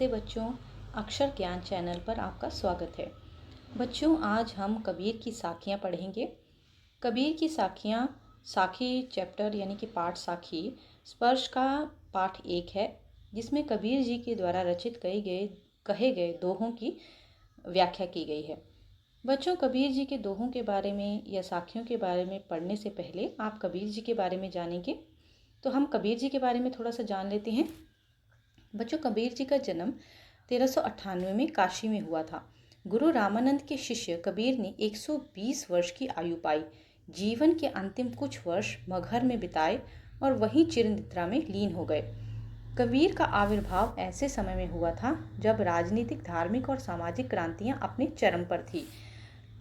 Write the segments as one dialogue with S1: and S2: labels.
S1: नमस्ते बच्चों, अक्षर ज्ञान चैनल पर आपका स्वागत है। बच्चों, आज हम कबीर की साखियाँ पढ़ेंगे। कबीर की साखियाँ साखी चैप्टर यानी कि पाठ साखी स्पर्श का पाठ 1 है, जिसमें कबीर जी के द्वारा रचित कहे गए दोहों की व्याख्या की गई है। बच्चों, कबीर जी के दोहों के बारे में या साखियों के बारे में पढ़ने से पहले आप कबीर जी के बारे में जानेंगे। तो हम कबीर जी के बारे में थोड़ा सा जान लेते हैं। बच्चों, कबीर जी का जन्म 1398 में काशी में हुआ था। गुरु रामानंद के शिष्य कबीर ने 120 वर्ष की आयु पाई। जीवन के अंतिम कुछ वर्ष मगहर में बिताए और वहीं चिरनिद्रा में लीन हो गए। कबीर का आविर्भाव ऐसे समय में हुआ था जब राजनीतिक, धार्मिक और सामाजिक क्रांतियां अपने चरम पर थी।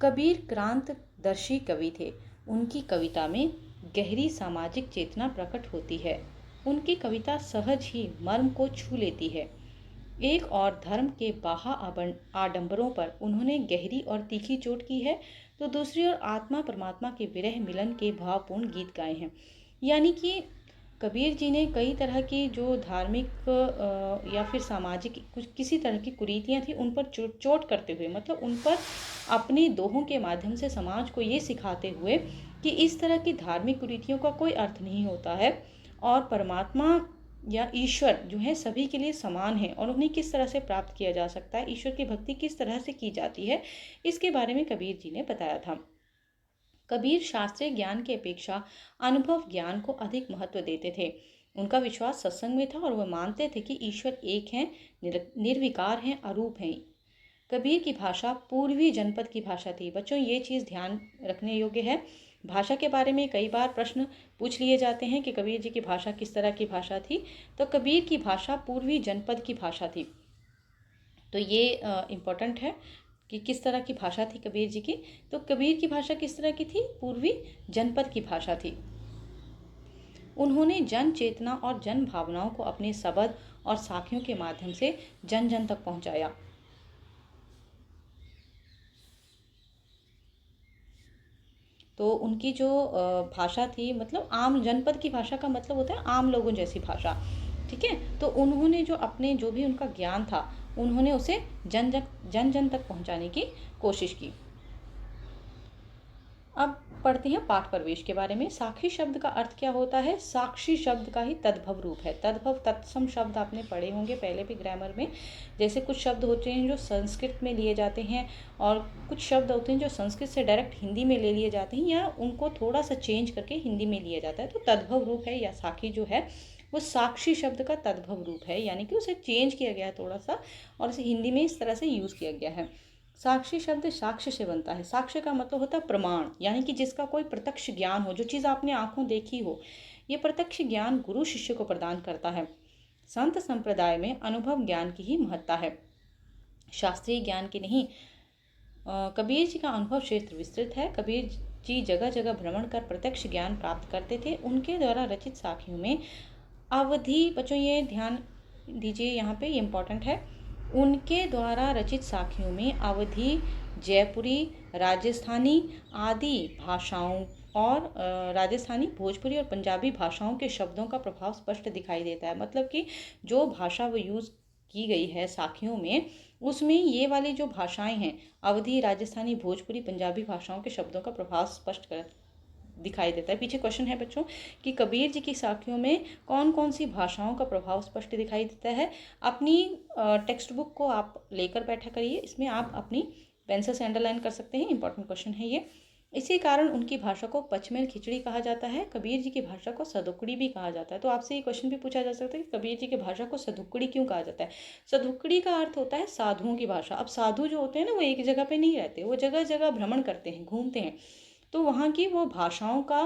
S1: कबीर क्रांतदर्शी कवि थे। उनकी कविता में गहरी सामाजिक चेतना प्रकट होती है। उनकी कविता सहज ही मर्म को छू लेती है। एक और धर्म के बाहा आडंबरों पर उन्होंने गहरी और तीखी चोट की है, तो दूसरी ओर आत्मा परमात्मा के विरह मिलन के भावपूर्ण गीत गाए हैं। यानी कि कबीर जी ने कई तरह की जो धार्मिक या फिर सामाजिक कुछ किसी तरह की कुरीतियाँ थी, उन पर चोट करते हुए, मतलब उन पर अपने दोहों के माध्यम से समाज को ये सिखाते हुए कि इस तरह की धार्मिक कुरीतियों का कोई अर्थ नहीं होता है और परमात्मा या ईश्वर जो है सभी के लिए समान है और उन्हें किस तरह से प्राप्त किया जा सकता है, ईश्वर की भक्ति किस तरह से की जाती है, इसके बारे में कबीर जी ने बताया था। कबीर शास्त्रीय ज्ञान की अपेक्षा अनुभव ज्ञान को अधिक महत्व देते थे। उनका विश्वास सत्संग में था और वह मानते थे कि ईश्वर एक हैं, निर्विकार हैं, अरूप हैं। कबीर की भाषा पूर्वी जनपद की भाषा थी। बच्चों, ये चीज़ ध्यान रखने योग्य है। भाषा के बारे में कई बार प्रश्न पूछ लिए जाते हैं कि कबीर जी की भाषा किस तरह की भाषा थी। तो कबीर की भाषा पूर्वी जनपद की भाषा थी। तो ये इम्पोर्टेंट है कि किस तरह की भाषा थी कबीर जी की। तो कबीर की भाषा किस तरह की थी? पूर्वी जनपद की भाषा थी। उन्होंने जन चेतना और जन भावनाओं को अपने शब्द और साखियों के माध्यम से जन जन तक पहुंचाया। तो उनकी जो भाषा थी, मतलब आम जनपद की भाषा का मतलब होता है आम लोगों जैसी भाषा, ठीक है। तो उन्होंने जो भी उनका ज्ञान था, उन्होंने उसे जन जन तक पहुंचाने की कोशिश की। अब पढ़ते हैं पाठ प्रवेश के बारे में। साखी शब्द का अर्थ क्या होता है? साक्षी शब्द का ही तद्भव रूप है। तद्भव तत्सम शब्द आपने पढ़े होंगे पहले भी ग्रामर में। जैसे कुछ शब्द होते हैं जो संस्कृत में लिए जाते हैं और कुछ शब्द होते हैं जो संस्कृत से डायरेक्ट हिंदी में ले लिए जाते हैं या उनको थोड़ा सा चेंज करके हिंदी में लिया जाता है। तो तद्भव रूप है या साखी जो है वो साक्षी शब्द का तद्भव रूप है, यानी कि उसे चेंज किया गया है थोड़ा सा और उसे हिंदी में इस तरह से यूज़ किया गया है। साक्षी शब्द साक्ष्य से बनता है। साक्ष्य का मतलब होता है प्रमाण, यानी कि जिसका कोई प्रत्यक्ष ज्ञान हो, जो चीज़ आपने आंखों देखी हो। ये प्रत्यक्ष ज्ञान गुरु शिष्य को प्रदान करता है। संत संप्रदाय में अनुभव ज्ञान की ही महत्ता है, शास्त्रीय ज्ञान की नहीं। कबीर जी का अनुभव क्षेत्र विस्तृत है। कबीर जी जगह जगह भ्रमण कर प्रत्यक्ष ज्ञान प्राप्त करते थे। उनके द्वारा रचित साखियों में अवधि, बच्चों ये ध्यान दीजिए, यहाँ पे ये इम्पोर्टेंट है। उनके द्वारा रचित साखियों में अवधी, जयपुरी, राजस्थानी आदि भाषाओं और राजस्थानी, भोजपुरी और पंजाबी भाषाओं के शब्दों का प्रभाव स्पष्ट दिखाई देता है। मतलब कि जो भाषा वो यूज़ की गई है साखियों में, उसमें ये वाली जो भाषाएं हैं, अवधी, राजस्थानी, भोजपुरी, पंजाबी भाषाओं के शब्दों का प्रभाव स्पष्ट दिखाई देता है। पीछे क्वेश्चन है बच्चों कि कबीर जी की साखियों में कौन कौन सी भाषाओं का प्रभाव स्पष्ट दिखाई देता है। अपनी टेक्स्ट बुक को आप लेकर बैठा करिए, इसमें आप अपनी पेंसिल से अंडरलाइन कर सकते हैं। इंपॉर्टेंट क्वेश्चन है ये। इसी कारण उनकी भाषा को पचमेल खिचड़ी कहा जाता है। कबीर जी की भाषा को सदुकड़ी भी कहा जाता है। तो आपसे ये क्वेश्चन भी पूछा जा सकता है कि कबीर जी की भाषा को सदुकड़ी क्यों कहा जाता है। सदुकड़ी का अर्थ होता है साधुओं की भाषा। अब साधु जो होते हैं ना, वो एक जगह पे नहीं रहते, वो जगह जगह भ्रमण करते हैं, घूमते हैं। तो वहाँ की वो भाषाओं का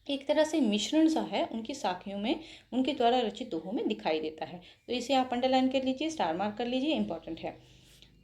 S1: एक तरह से मिश्रण सा है उनकी साखियों में, उनके द्वारा रचित दोहों में दिखाई देता है। तो इसे आप अंडरलाइन कर लीजिए, स्टार मार्क कर लीजिए, इंपॉर्टेंट है।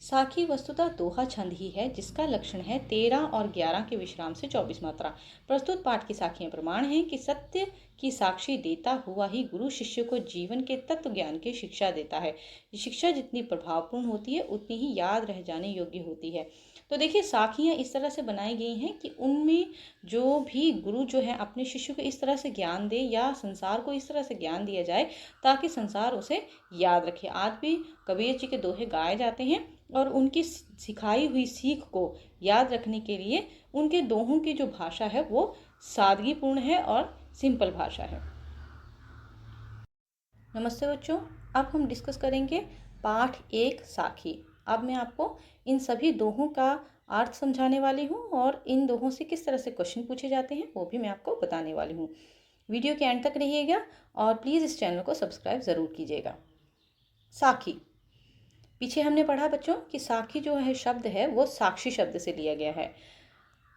S1: साखी वस्तुतः दोहा छंद ही है, जिसका लक्षण है 13 और 11 के विश्राम से 24 मात्रा। प्रस्तुत पाठ की साखियां प्रमाण हैं कि सत्य कि साक्षी देता हुआ ही गुरु शिष्य को जीवन के तत्व ज्ञान की शिक्षा देता है। ये शिक्षा जितनी प्रभावपूर्ण होती है उतनी ही याद रह जाने योग्य होती है। तो देखिए, साखियाँ इस तरह से बनाई गई हैं कि उनमें जो भी गुरु जो है अपने शिष्य को इस तरह से ज्ञान दे या संसार को इस तरह से ज्ञान दिया जाए ताकि संसार उसे याद रखे। आज भी कबीर जी के दोहे गाए जाते हैं और उनकी सिखाई हुई सीख को याद रखने के लिए उनके दोहों की जो भाषा है वो सादगीपूर्ण है और सिंपल भाषा है। नमस्ते बच्चों, अब हम डिस्कस करेंगे पाठ 1 साखी। अब मैं आपको इन सभी दोहों का अर्थ समझाने वाली हूँ और इन दोहों से किस तरह से क्वेश्चन पूछे जाते हैं वो भी मैं आपको बताने वाली हूँ। वीडियो के एंड तक रहिएगा और प्लीज़ इस चैनल को सब्सक्राइब ज़रूर कीजिएगा। साखी, पीछे हमने पढ़ा बच्चों कि साखी जो है शब्द है वो साक्षी शब्द से लिया गया है।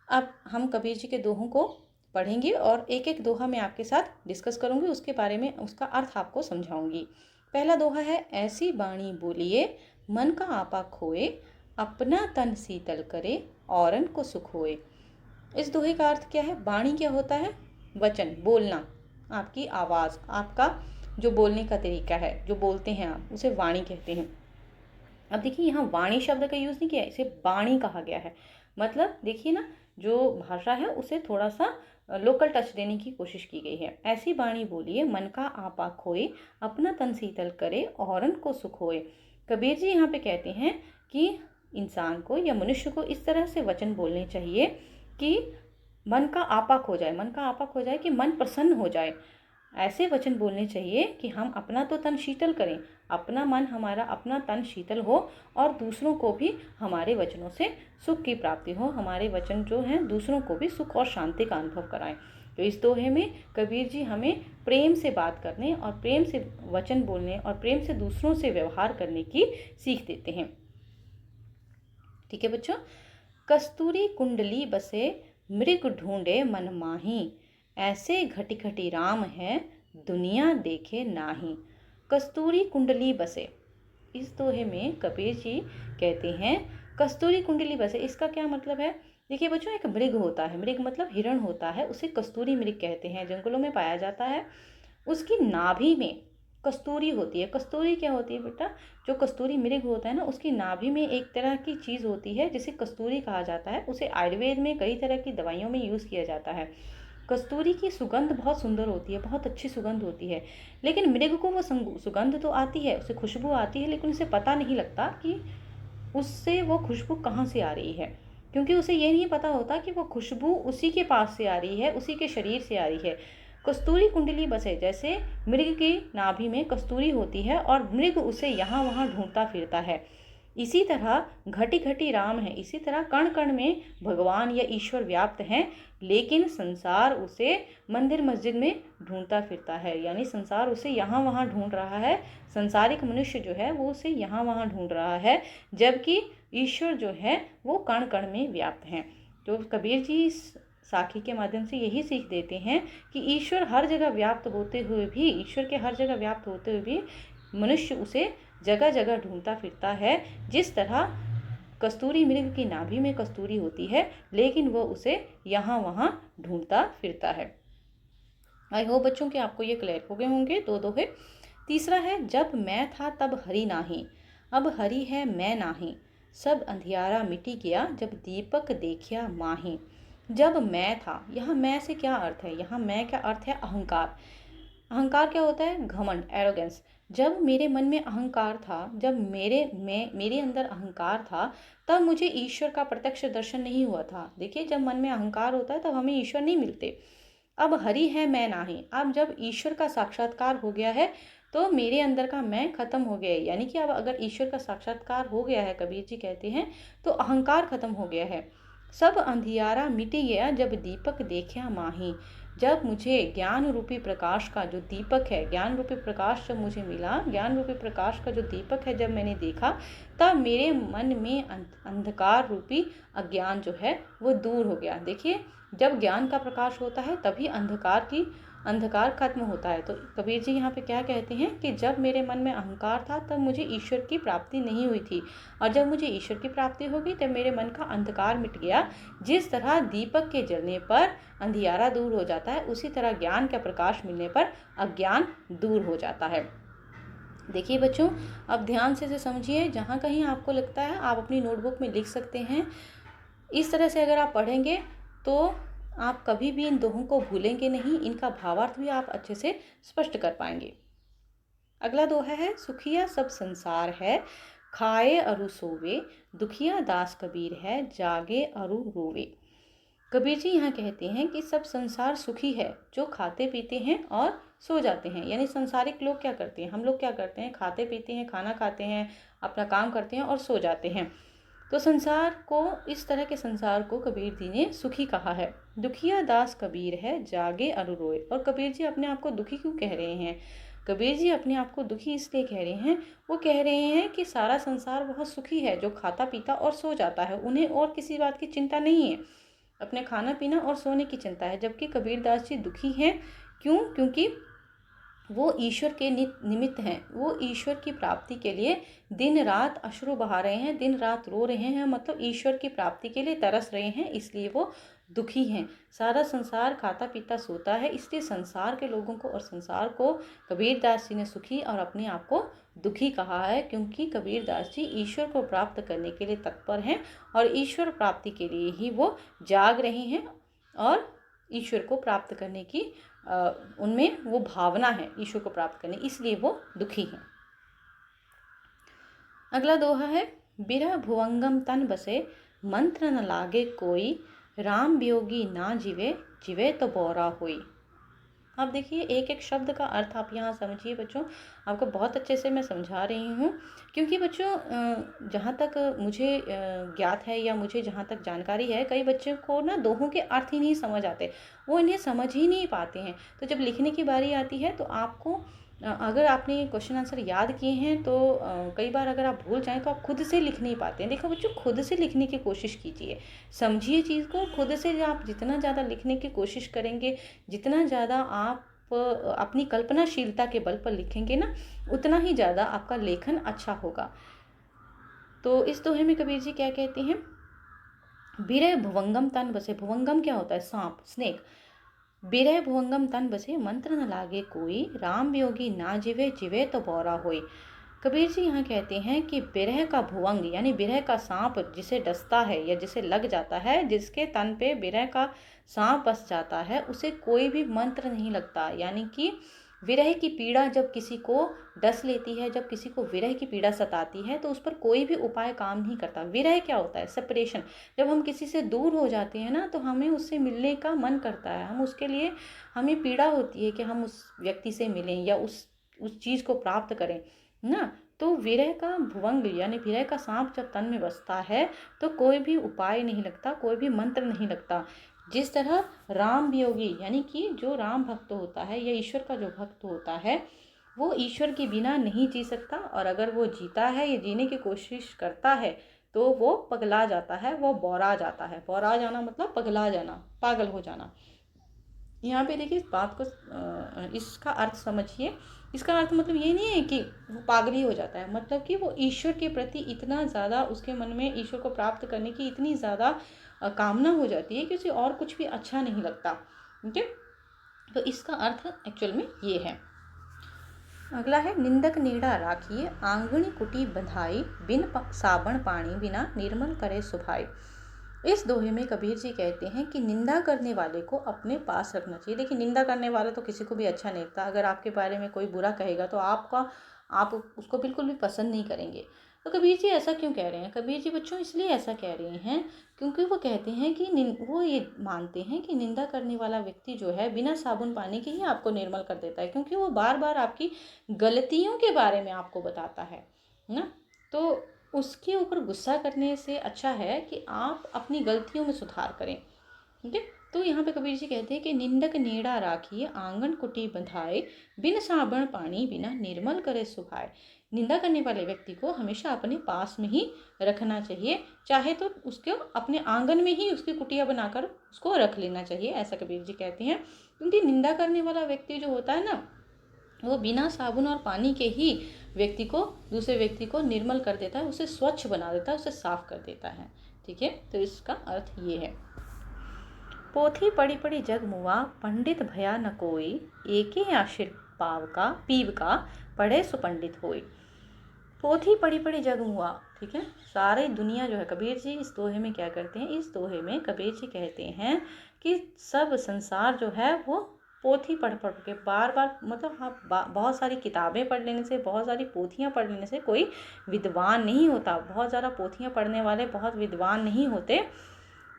S1: अब हम कबीर जी के दोहों को पढ़ेंगे और एक एक दोहा मैं आपके साथ डिस्कस करूंगी, उसके बारे में उसका अर्थ आपको समझाऊंगी। पहला दोहा है, ऐसी बाणी बोलिए मन का आपा खोए, अपना तन शीतल करे औरन को सुख होए। इस दोहे का अर्थ क्या है? बाणी क्या होता है? वचन, बोलना, आपकी आवाज़, आपका जो बोलने का तरीका है, जो बोलते हैं आप, उसे वाणी कहते हैं। अब देखिए, यहाँ वाणी शब्द का यूज़ नहीं किया, इसे बाणी कहा गया है। मतलब देखिए ना, जो भाषा है उसे थोड़ा सा लोकल टच देने की कोशिश की गई है। ऐसी बाणी बोलिए मन का आपा खोए, अपना तन शीतल करे औरन को सुख होए। कबीर जी यहाँ पे कहते हैं कि इंसान को या मनुष्य को इस तरह से वचन बोलने चाहिए कि मन का आपा खो जाए। मन का आपा खो जाए कि मन प्रसन्न हो जाए। ऐसे वचन बोलने चाहिए कि हम अपना तो तन शीतल करें, अपना मन, हमारा अपना तन शीतल हो और दूसरों को भी हमारे वचनों से सुख की प्राप्ति हो। हमारे वचन जो हैं दूसरों को भी सुख और शांति का अनुभव कराएं। तो इस दोहे में कबीर जी हमें प्रेम से बात करने और प्रेम से वचन बोलने और प्रेम से दूसरों से व्यवहार करने की सीख देते हैं। ठीक है बच्चों। कस्तूरी कुंडली बसे मृग ढूंढे मन माही, ऐसे घटी घटी राम है दुनिया देखे नाही। कस्तूरी कुंडली बसे, इस दोहे में कबीर जी कहते हैं कस्तूरी कुंडली बसे। इसका क्या मतलब है? देखिए बच्चों, एक मृग होता है, मृग मतलब हिरण होता है, उसे कस्तूरी मृग कहते हैं, जंगलों में पाया जाता है। उसकी नाभि में कस्तूरी होती है। कस्तूरी क्या होती है बेटा? जो कस्तूरी मृग होता है ना, उसकी नाभि में एक तरह की चीज़ होती है जिसे कस्तूरी कहा जाता है। उसे आयुर्वेद में कई तरह की दवाइयों में यूज़ किया जाता है। कस्तूरी की सुगंध बहुत सुंदर होती है, बहुत अच्छी सुगंध होती है, लेकिन मृग को वो सुगंध तो आती है, उसे खुशबू आती है, लेकिन उसे पता नहीं लगता कि उससे वो खुशबू कहाँ से आ रही है, क्योंकि उसे ये नहीं पता होता कि वो खुशबू उसी के पास से आ रही है, उसी के शरीर से आ रही है। कस्तूरी कुंडली बसे, जैसे मृग की नाभि में कस्तूरी होती है और मृग उसे यहाँ वहाँ ढूंढता फिरता है। इसी तरह घटी घटी राम है, इसी तरह कण कण में भगवान या ईश्वर व्याप्त हैं, लेकिन संसार उसे मंदिर मस्जिद में ढूंढता फिरता है। यानी संसार उसे यहाँ वहाँ ढूंढ रहा है, संसारिक मनुष्य जो है वो उसे यहाँ वहाँ ढूंढ रहा है, जबकि ईश्वर जो है वो कण कण में व्याप्त हैं। तो कबीर जी साखी के माध्यम से यही सीख देते हैं कि ईश्वर हर जगह व्याप्त होते हुए भी, ईश्वर के हर जगह व्याप्त होते हुए भी मनुष्य उसे जगह जगह ढूंढता फिरता है। जिस तरह कस्तूरी मृग की नाभि में कस्तूरी होती है, लेकिन वह उसे यहाँ वहाँ ढूंढता फिरता है। आई होप बच्चों के आपको ये क्लियर हो गए होंगे दो दोहे। तीसरा है, जब मैं था तब हरि नाही, अब हरि है मैं नाही, सब अंधियारा मिटी गया जब दीपक देखिया माही। जब मैं था, यहाँ मैं से क्या अर्थ है? यहाँ मैं का अर्थ है अहंकार। अहंकार क्या होता है? घमंड, एरोगेंस। जब मेरे मन में अहंकार था, जब मेरे अंदर अहंकार था, तब मुझे ईश्वर का प्रत्यक्ष दर्शन नहीं हुआ था। देखिए, जब मन में अहंकार होता है तब हमें ईश्वर नहीं मिलते। अब हरि है मैं नाही, अब जब ईश्वर का साक्षात्कार हो गया है तो मेरे अंदर का मैं खत्म हो गया है। यानी कि अब अगर ईश्वर का साक्षात्कार हो गया है, कबीर जी कहते हैं, तो अहंकार खत्म हो गया है। सब अंधियारा मिटी गया जब दीपक देखा माही। जब मुझे ज्ञान रूपी प्रकाश का जो दीपक है, ज्ञान रूपी प्रकाश जब मुझे मिला, ज्ञान रूपी प्रकाश का जो दीपक है जब मैंने देखा, तब मेरे मन में अंधकार रूपी अज्ञान जो है वो दूर हो गया। देखिए, जब ज्ञान का प्रकाश होता है तभी अंधकार की अंधकार खत्म होता है। तो कबीर जी यहाँ पे क्या कहते हैं कि जब मेरे मन में अहंकार था तब मुझे ईश्वर की प्राप्ति नहीं हुई थी, और जब मुझे ईश्वर की प्राप्ति हो गई तब मेरे मन का अंधकार मिट गया। जिस तरह दीपक के जलने पर अंधियारा दूर हो जाता है, उसी तरह ज्ञान का प्रकाश मिलने पर अज्ञान दूर हो जाता है। देखिए बच्चों, अब ध्यान से इसे समझिए। जहाँ कहीं आपको लगता है आप अपनी नोटबुक में लिख सकते हैं। इस तरह से अगर आप पढ़ेंगे तो आप कभी भी इन दोहों को भूलेंगे नहीं, इनका भावार्थ भी आप अच्छे से स्पष्ट कर पाएंगे। अगला दोहा है, सुखिया सब संसार है, खाए अरु सोवे, दुखिया दास कबीर है, जागे अरु रोवे। कबीर जी यहाँ कहते हैं कि सब संसार सुखी है जो खाते पीते हैं और सो जाते हैं। यानी संसारिक लोग क्या करते हैं, हम लोग क्या करते हैं, खाते पीते हैं, खाना खाते हैं, अपना काम करते हैं और सो जाते हैं। तो संसार को, इस तरह के संसार को कबीर जी ने सुखी कहा है। दुखिया दास कबीर है, जागे अरु रोए। और कबीर जी अपने आप को दुखी क्यों कह रहे हैं? कबीर जी अपने आप को दुखी इसलिए कह रहे हैं, वो कह रहे हैं कि सारा संसार बहुत सुखी है जो खाता पीता और सो जाता है, उन्हें और किसी बात की चिंता नहीं है, अपने खाना पीना और सोने की चिंता है। जबकि कबीरदास जी दुखी हैं, क्यों? क्योंकि वो ईश्वर के निमित्त हैं। वो ईश्वर की प्राप्ति के लिए दिन रात अश्रु बहा रहे हैं, दिन रात रो रहे हैं, मतलब ईश्वर की प्राप्ति के लिए तरस रहे हैं, इसलिए वो दुखी हैं। सारा संसार खाता पीता सोता है, इसलिए संसार के लोगों को और संसार को कबीरदास जी ने सुखी और अपने आप को दुखी कहा है, क्योंकि कबीरदास जी ईश्वर को प्राप्त करने के लिए तत्पर हैं और ईश्वर प्राप्ति के लिए ही वो जाग रहे हैं और ईश्वर को प्राप्त करने की उनमें वो भावना है ईश्वर को प्राप्त करने, इसलिए वो दुखी हैं। अगला दोहा है, बिरह भुवंगम तन बसे, मंत्र न लागे कोई, राम वियोगी ना जिवे, जिवे तो बौरा होई। अब देखिए, एक एक शब्द का अर्थ आप यहाँ समझिए बच्चों। आपको बहुत अच्छे से मैं समझा रही हूँ, क्योंकि बच्चों जहाँ तक मुझे ज्ञात है या मुझे जहाँ तक जानकारी है, कई बच्चों को ना दोहों के अर्थ ही नहीं समझ आते, वो इन्हें समझ ही नहीं पाते हैं। तो जब लिखने की बारी आती है तो आपको अगर आपने क्वेश्चन आंसर याद किए हैं तो कई बार अगर आप भूल जाएं तो आप खुद से लिख नहीं पाते हैं। देखो बच्चों, खुद से लिखने की कोशिश कीजिए, समझिए चीज़ को खुद से। आप जितना ज़्यादा लिखने की कोशिश करेंगे, जितना ज़्यादा आप अपनी कल्पनाशीलता के बल पर लिखेंगे ना, उतना ही ज़्यादा आपका लेखन अच्छा होगा। तो इस दोहे में कबीर जी क्या कहते हैं, बिरह भुवंगम तन बसे। भुवंगम क्या होता है? सांप, स्नेक। बिरह भुवंगम तन बसे, मंत्र न लागे कोई, राम वियोगी ना जिवे, जिवे तो बौरा होई। कबीर जी यहाँ कहते हैं कि बिरह का भुवंग यानी बिरह का सांप जिसे डसता है या जिसे लग जाता है, जिसके तन पे बिरह का सांप बस जाता है, उसे कोई भी मंत्र नहीं लगता। यानी कि विरह की पीड़ा जब किसी को डस लेती है, जब किसी को विरह की पीड़ा सताती है, तो उस पर कोई भी उपाय काम नहीं करता। विरह क्या होता है? सेपरेशन। जब हम किसी से दूर हो जाते हैं ना, तो हमें उससे मिलने का मन करता है, हम उसके लिए, हमें पीड़ा होती है कि हम उस व्यक्ति से मिलें या उस चीज़ को प्राप्त करें ना। तो विरह का भुवंग यानी विरह का सांप जब तन में बसता है तो कोई भी उपाय नहीं लगता, कोई भी मंत्र नहीं लगता। जिस तरह राम वियोगी यानी कि जो राम भक्त होता है या ईश्वर का जो भक्त होता है, वो ईश्वर के बिना नहीं जी सकता, और अगर वो जीता है या जीने की कोशिश करता है तो वो पगला जाता है, वो बौरा जाता है। बौरा जाना मतलब पगला जाना, पागल हो जाना। यहाँ पे देखिए, इस बात को इसका अर्थ समझिए। इसका अर्थ मतलब ये नहीं है कि वो पागली हो जाता है, मतलब कि वो ईश्वर के प्रति इतना ज़्यादा, उसके मन में ईश्वर को प्राप्त करने की इतनी ज़्यादा कामना हो जाती है कि उसे और कुछ भी अच्छा नहीं लगता। ठीक है, तो इसका अर्थ एक्चुअल में ये है। अगला है, निंदक नीड़ा राखिए, आंगनी कुटी बंधाई, बिन साबण पानी बिना निर्मल करे सुभाई। इस दोहे में कबीर जी कहते हैं कि निंदा करने वाले को अपने पास रखना चाहिए। देखिए, निंदा करने वाला तो किसी को भी अच्छा नहीं लगता। अगर आपके बारे में कोई बुरा कहेगा तो आप उसको बिल्कुल भी पसंद नहीं करेंगे। तो कबीर जी ऐसा क्यों कह रहे हैं? कबीर जी बच्चों इसलिए ऐसा कह रहे हैं क्योंकि वो कहते हैं कि वो ये मानते हैं कि निंदा करने वाला व्यक्ति जो है बिना साबुन पानी के ही आपको निर्मल कर देता है, क्योंकि वो बार बार आपकी गलतियों के बारे में आपको बताता है ना। तो उसके ऊपर गुस्सा करने से अच्छा है कि आप अपनी गलतियों में सुधार करें। ठीक है, तो यहाँ पे कबीर जी कहते हैं कि निंदक नेड़ा राखिए, आंगन कुटी बंधाए, बिन साबण पानी बिना निर्मल करे सुभाए। निंदा करने वाले व्यक्ति को हमेशा अपने पास में ही रखना चाहिए, चाहे तो उसको अपने आंगन में ही उसकी कुटिया बनाकर उसको रख लेना चाहिए, ऐसा कबीर जी कहते हैं। क्योंकि निंदा करने वाला व्यक्ति जो होता है ना, वो बिना साबुन और पानी के ही व्यक्ति को, दूसरे व्यक्ति को निर्मल कर देता है, उसे स्वच्छ बना देता है, उसे साफ कर देता है। ठीक है, तो इसका अर्थ ये है। पोथी पढ़ी पढ़ी जग मुआ, पंडित भया न कोई, एके आशीर पाव का पीव का, पढ़े सो पंडित होई। पोथी पढ़ी पढ़ी जग मुआ, ठीक है, सारी दुनिया जो है, कबीर जी इस दोहे में क्या करते हैं, इस दोहे में कबीर जी कहते हैं कि सब संसार जो है वो पोथी पढ़ पढ़ के बार बार, मतलब हाँ, बहुत सारी किताबें पढ़ लेने से, बहुत सारी पोथियाँ पढ़ लेने से कोई विद्वान नहीं होता। बहुत ज़्यादा पोथियाँ पढ़ने वाले बहुत विद्वान नहीं होते।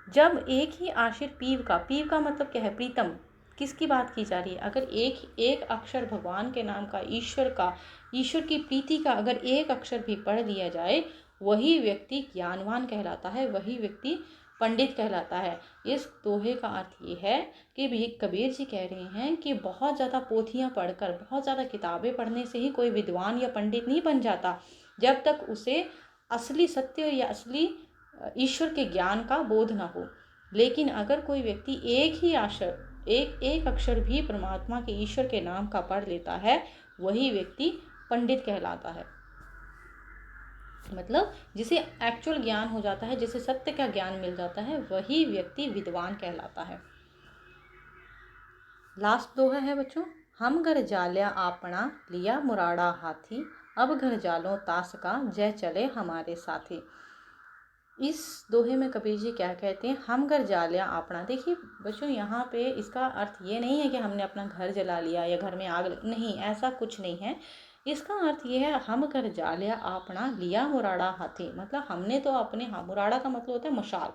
S1: जब एक ही आशिर पीव का मतलब क्या है, प्रीतम, किसकी बात की जा रही है, अगर एक अक्षर भगवान के नाम का, ईश्वर की प्रीति का अगर एक अक्षर भी पढ़ लिया जाए, वही व्यक्ति ज्ञानवान कहलाता है, वही व्यक्ति पंडित कहलाता है। इस दोहे का अर्थ ये है कि भी कबीर जी कह रहे हैं कि बहुत ज़्यादा पोथियाँ पढ़कर, बहुत ज़्यादा किताबें पढ़ने से ही कोई विद्वान या पंडित नहीं बन जाता, जब तक उसे असली सत्य या असली ईश्वर के ज्ञान का बोध न हो। लेकिन अगर कोई व्यक्ति एक अक्षर भी परमात्मा के, ईश्वर के नाम का पढ़ लेता है, वही व्यक्ति पंडित कहलाता है। मतलब जिसे एक्चुअल ज्ञान हो जाता है, जिसे सत्य का ज्ञान मिल जाता है, वही व्यक्ति विद्वान कहलाता है। लास्ट दोहा है बच्चों, हम घर जालिया आपना, लिया मुराड़ा हाथी, अब घर जालो तास का, जय चले हमारे साथी। इस दोहे में कबीर जी क्या कहते हैं, हम घर जालिया आपना। देखिए बच्चों, यहाँ पे इसका अर्थ ये नहीं है कि हमने अपना घर जला लिया या घर में आग नहीं, ऐसा कुछ नहीं है। इसका अर्थ ये है, हम घर जालिया आपना, लिया मुराड़ा हाथी। मतलब हमने तो अपने, मुराड़ा का मतलब होता है मशाल,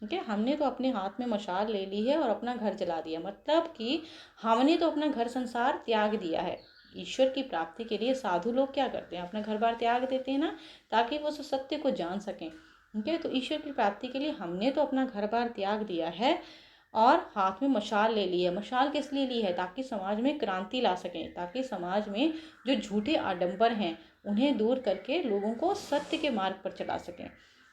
S1: ठीक है, हमने तो अपने हाथ में मशाल ले ली है और अपना घर जला दिया। मतलब कि हमने तो अपना घर संसार त्याग दिया है। ईश्वर की प्राप्ति के लिए साधु लोग क्या करते हैं, अपना घर बार त्याग देते हैं ना, ताकि वो सत्य को जान सकें। ठीक है, तो ईश्वर की प्राप्ति के लिए हमने तो अपना घर बार त्याग दिया है और हाथ में मशाल ले ली है। मशाल किस लिए ली है, ताकि समाज में क्रांति ला सकें, ताकि समाज में जो झूठे आडंबर हैं उन्हें दूर करके लोगों को सत्य के मार्ग पर चला सकें।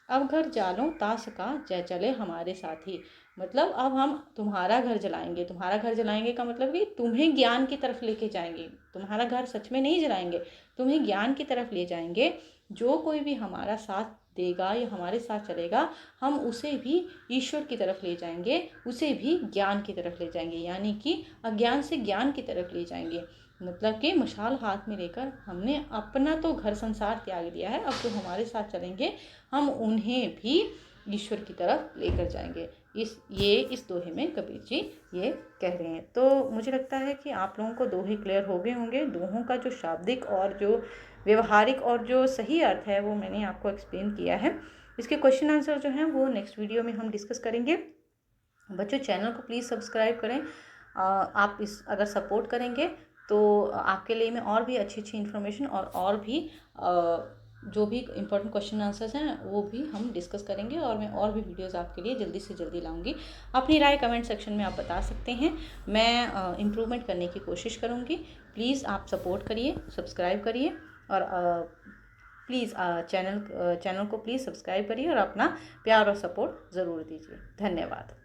S1: अब घर जालो तास का, जय चले हमारे साथी। मतलब अब हम तुम्हारा घर जलाएंगे। तुम्हारा घर जलाएंगे का मतलब कि तुम्हें ज्ञान की तरफ लेके जाएंगे। तुम्हारा घर सच में नहीं जलाएंगे, तुम्हें ज्ञान की तरफ ले जाएंगे। जो कोई भी हमारा साथ देगा या हमारे साथ चलेगा, हम उसे भी ईश्वर की तरफ ले जाएंगे, उसे भी ज्ञान की तरफ ले जाएंगे, यानी कि अज्ञान से ज्ञान की तरफ ले जाएंगे। मतलब कि मशाल हाथ में लेकर हमने अपना तो घर संसार त्याग दिया है, अब जो हमारे साथ चलेंगे हम उन्हें भी ईश्वर की तरफ लेकर जाएंगे। इस दोहे में कबीर जी ये कह रहे हैं। तो मुझे लगता है कि आप लोगों को दोहे क्लियर हो गए होंगे। दोहों का जो शाब्दिक और जो व्यवहारिक और जो सही अर्थ है वो मैंने आपको एक्सप्लेन किया है। इसके क्वेश्चन आंसर जो हैं वो नेक्स्ट वीडियो में हम डिस्कस करेंगे। बच्चों, चैनल को प्लीज़ सब्सक्राइब करें। आप अगर सपोर्ट करेंगे तो आपके लिए मैं और भी अच्छी इन्फॉर्मेशन और भी जो भी इम्पोर्टेंट क्वेश्चन आंसर्स हैं वो भी हम डिस्कस करेंगे, और मैं और भी वीडियोस आपके लिए जल्दी से जल्दी लाऊंगी। अपनी राय कमेंट सेक्शन में आप बता सकते हैं, मैं इम्प्रूवमेंट करने की कोशिश करूंगी। प्लीज़ आप सपोर्ट करिए, सब्सक्राइब करिए, और प्लीज़ चैनल को प्लीज़ सब्सक्राइब करिए और अपना प्यार और सपोर्ट ज़रूर दीजिए। धन्यवाद।